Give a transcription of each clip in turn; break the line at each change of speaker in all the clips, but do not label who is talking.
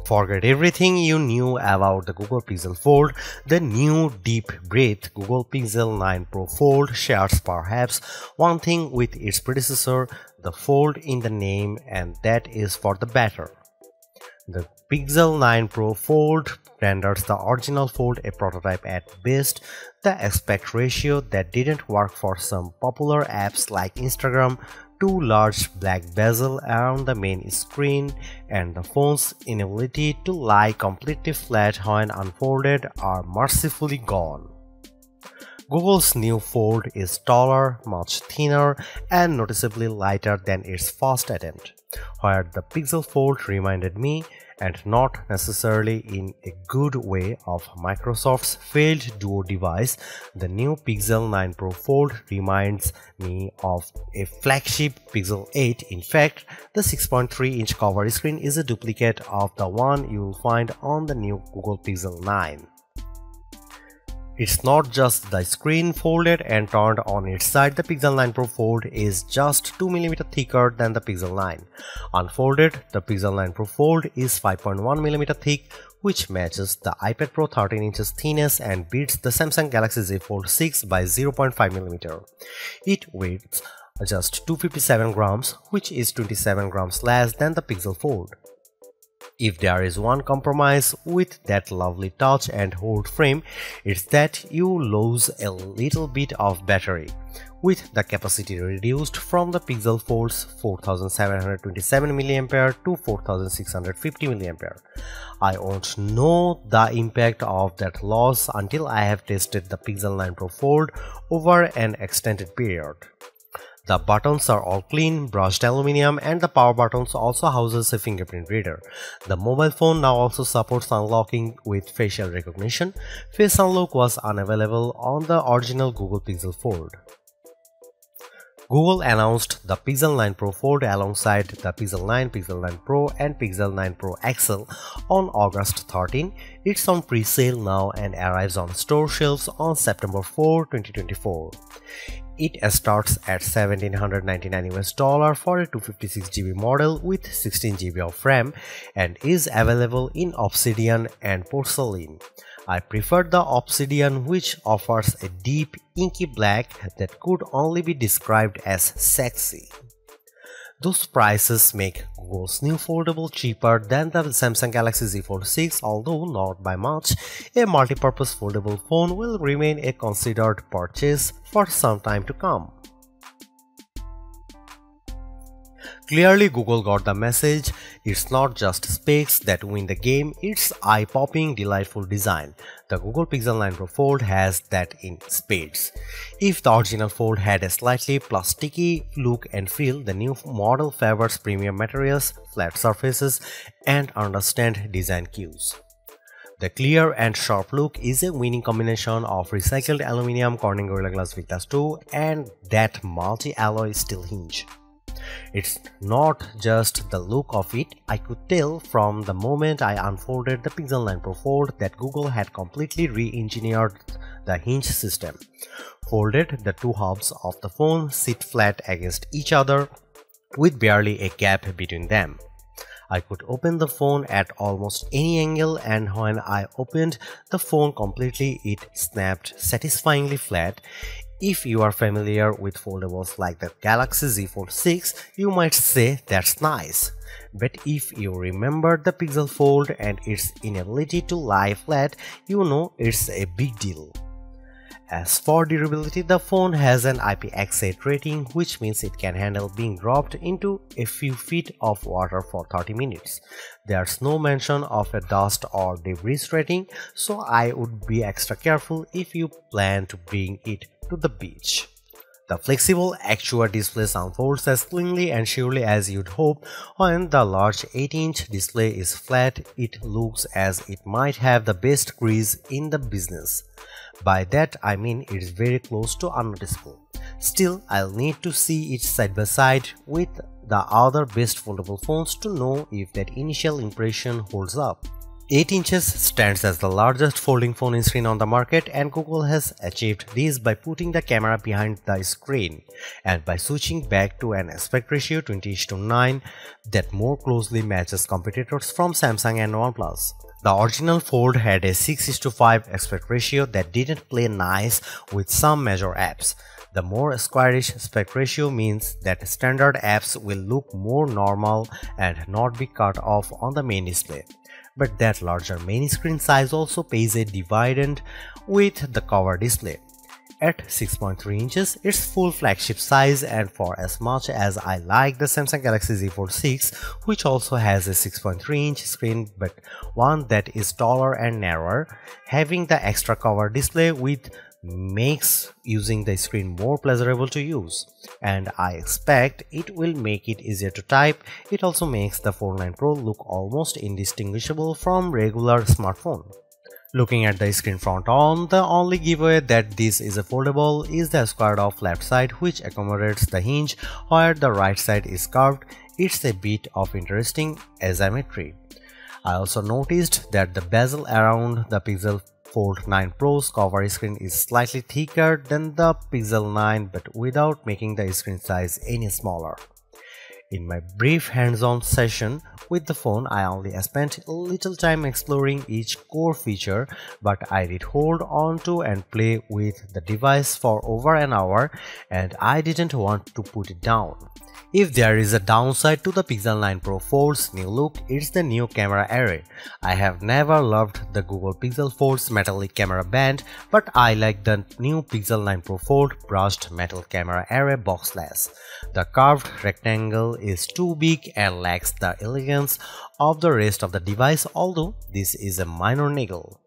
Forget everything you knew about the Google Pixel Fold. The new deep breath Google Pixel 9 Pro Fold shares perhaps one thing with its predecessor, the fold in the name, and that is for the better. The Pixel 9 Pro Fold renders the original Fold a prototype at best. The aspect ratio that didn't work for some popular apps like Instagram, two large black bezel around the main screen, and the phone's inability to lie completely flat when unfolded are mercifully gone. Google's new Fold is taller, much thinner, and noticeably lighter than its first attempt, where the Pixel Fold reminded me, and not necessarily in a good way, of Microsoft's failed Duo device. The new Pixel 9 Pro Fold reminds me of a flagship Pixel 8. In fact, the 6.3-inch cover screen is a duplicate of the one you'll find on the new Google Pixel 9. It's not just the screen folded and turned on its side. The Pixel 9 Pro Fold is just 2mm thicker than the Pixel 9. Unfolded, the Pixel 9 Pro Fold is 5.1mm thick, which matches the iPad Pro 13 inches thickness and beats the Samsung Galaxy Z Fold 6 by 0.5mm. It weighs just 257 grams, which is 27 grams less than the Pixel Fold. If there is one compromise with that lovely touch and hold frame, it's that you lose a little bit of battery, with the capacity reduced from the Pixel Fold's 4727 mAh to 4650 mAh. I won't know the impact of that loss until I have tested the Pixel 9 Pro Fold over an extended period. The buttons are all clean, brushed aluminum, and the power buttons also houses a fingerprint reader. The mobile phone now also supports unlocking with facial recognition. Face unlock was unavailable on the original Google Pixel Fold. Google announced the Pixel 9 Pro Fold alongside the Pixel 9, Pixel 9 Pro, and Pixel 9 Pro XL on August 13. It's on pre-sale now and arrives on store shelves on September 4, 2024. It starts at $1,799 for a 256GB model with 16GB of RAM and is available in Obsidian and Porcelain. I prefer the Obsidian, which offers a deep, inky black that could only be described as sexy. Those prices make Google's new foldable cheaper than the Samsung Galaxy Z Fold 6, although not by much. A multi-purpose foldable phone will remain a considered purchase for some time to come. Clearly, Google got the message. It's not just specs that win the game, it's eye-popping, delightful design. The Google Pixel 9 Pro Fold has that in spades. If the original Fold had a slightly plasticky look and feel, the new model favors premium materials, flat surfaces, and understand design cues. The clear and sharp look is a winning combination of recycled aluminum, Corning Gorilla Glass Victus 2, and that multi-alloy steel hinge. It's not just the look of it. I could tell from the moment I unfolded the Pixel 9 Pro Fold that Google had completely re-engineered the hinge system. Folded, the two halves of the phone sit flat against each other with barely a gap between them. I could open the phone at almost any angle, and when I opened the phone completely, it snapped satisfyingly flat. If you are familiar with foldables like the Galaxy Z Fold 6, you might say that's nice. But if you remember the Pixel Fold and its inability to lie flat, you know it's a big deal. As for durability, the phone has an IPX8 rating, which means it can handle being dropped into a few feet of water for 30 minutes. There's no mention of a dust or debris rating, so I would be extra careful if you plan to bring it to the beach. The flexible Actua display unfolds as cleanly and surely as you'd hope. When the large 8-inch display is flat, it looks as it might have the best crease in the business. By that I mean it's very close to unnoticeable. Still, I'll need to see it side by side with the other best foldable phones to know if that initial impression holds up. 8 inches stands as the largest folding phone screen on the market, and Google has achieved this by putting the camera behind the screen and by switching back to an aspect ratio 20:9 that more closely matches competitors from Samsung and OnePlus. The original Fold had a 6:5 aspect ratio that didn't play nice with some major apps. The more squarish aspect ratio means that standard apps will look more normal and not be cut off on the main display. But that larger main screen size also pays a dividend with the cover display. At 6.3 inches, it's full flagship size, and for as much as I like the Samsung Galaxy Z Fold 6, which also has a 6.3-inch screen but one that is taller and narrower, having the extra cover display with makes using the screen more pleasurable to use, and I expect it will make it easier to type. It also makes the Fold 9 Pro look almost indistinguishable from regular smartphone. Looking at the screen front on, the only giveaway that this is a foldable is the squared off left side, which accommodates the hinge where the right side is curved. It's a bit of interesting asymmetry. I also noticed that the bezel around the Pixel Fold 9 Pro's cover screen is slightly thicker than the Pixel 9, but without making the screen size any smaller. In my brief hands-on session with the phone, I only spent a little time exploring each core feature, but I did hold on to and play with the device for over an hour, and I didn't want to put it down. If there is a downside to the Pixel 9 Pro Fold's new look, it's the new camera array. I have never loved the Google Pixel Fold's metallic camera band, but I like the new Pixel 9 Pro Fold brushed metal camera array boxless. The curved rectangle is too big and lacks the elegance of the rest of the device, although this is a minor niggle.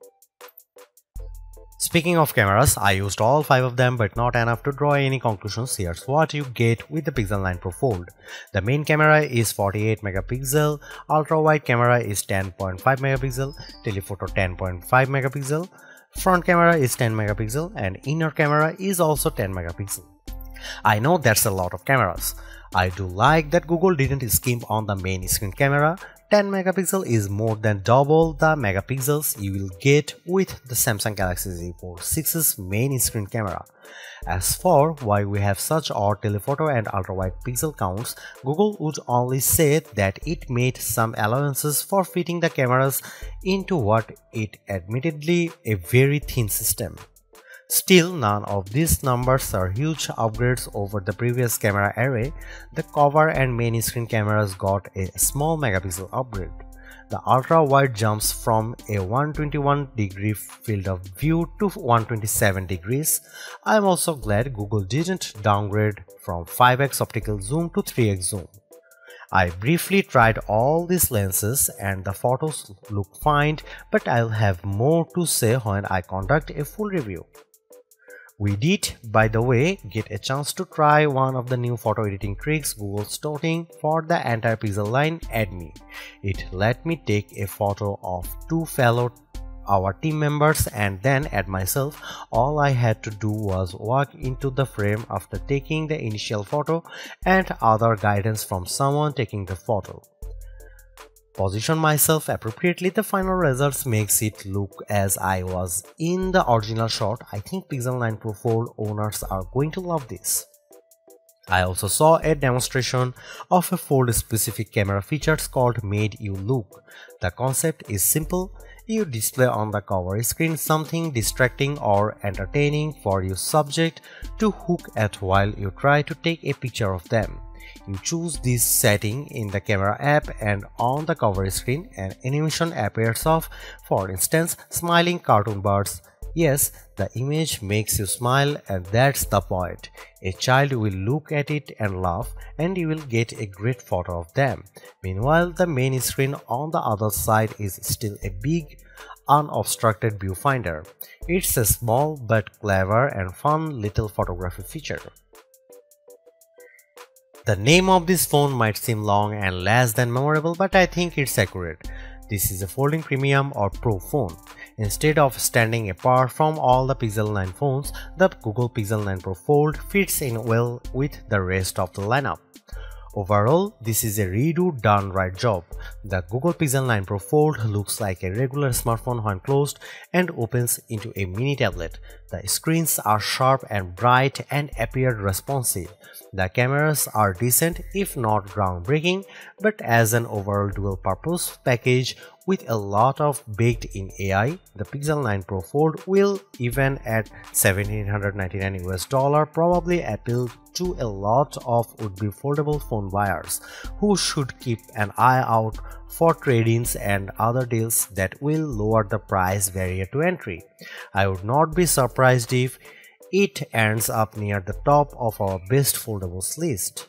Speaking of cameras, I used all 5 of them but not enough to draw any conclusions. Here's what you get with the Pixel 9 Pro Fold. The main camera is 48 megapixel, ultra wide camera is 10.5 megapixel, telephoto 10.5 megapixel, front camera is 10 megapixel, and inner camera is also 10 megapixel. I know that's a lot of cameras. I do like that Google didn't skimp on the main screen camera. 10 megapixel is more than double the megapixels you will get with the Samsung Galaxy Z Fold 6's main screen camera. As for why we have such odd telephoto and ultra-wide pixel counts, Google would only say that it made some allowances for fitting the cameras into what is admittedly a very thin system. Still, none of these numbers are huge upgrades over the previous camera array. The cover and main screen cameras got a small megapixel upgrade. The ultra-wide jumps from a 121-degree field of view to 127 degrees. I am also glad Google didn't downgrade from 5x optical zoom to 3x zoom. I briefly tried all these lenses and the photos look fine, but I'll have more to say when I conduct a full review. We did, by the way, get a chance to try one of the new photo editing tricks Google's touting for the entire Pixel line, Add Me. It let me take a photo of 2 fellow our team members and then add myself. All I had to do was walk into the frame after taking the initial photo and other guidance from someone taking the photo. Position myself appropriately. The final results makes it look as I was in the original shot. I think Pixel 9 Pro Fold owners are going to love this. I also saw a demonstration of a Fold specific camera features called Made You Look. The concept is simple. You display on the cover screen something distracting or entertaining for your subject to hook at while you try to take a picture of them. You choose this setting in the camera app, and on the cover screen an animation appears of, for instance, smiling cartoon birds. Yes, the image makes you smile, and that's the point. A child will look at it and laugh, and you will get a great photo of them. Meanwhile, the main screen on the other side is still a big, unobstructed viewfinder. It's a small but clever and fun little photography feature. The name of this phone might seem long and less than memorable, but I think it's accurate. This is a folding premium or pro phone. Instead of standing apart from all the Pixel 9 phones, the Google Pixel 9 Pro Fold fits in well with the rest of the lineup. Overall, this is a redo done right job. The Google Pixel 9 Pro Fold looks like a regular smartphone when closed and opens into a mini tablet. The screens are sharp and bright and appear responsive. The cameras are decent if not groundbreaking, but as an overall dual-purpose package with a lot of baked-in AI, the Pixel 9 Pro Fold will, even at $1,799 probably appeal to a lot of would-be foldable phone buyers who should keep an eye out for trade-ins and other deals that will lower the price barrier to entry. I would not be surprised if it ends up near the top of our best foldables list.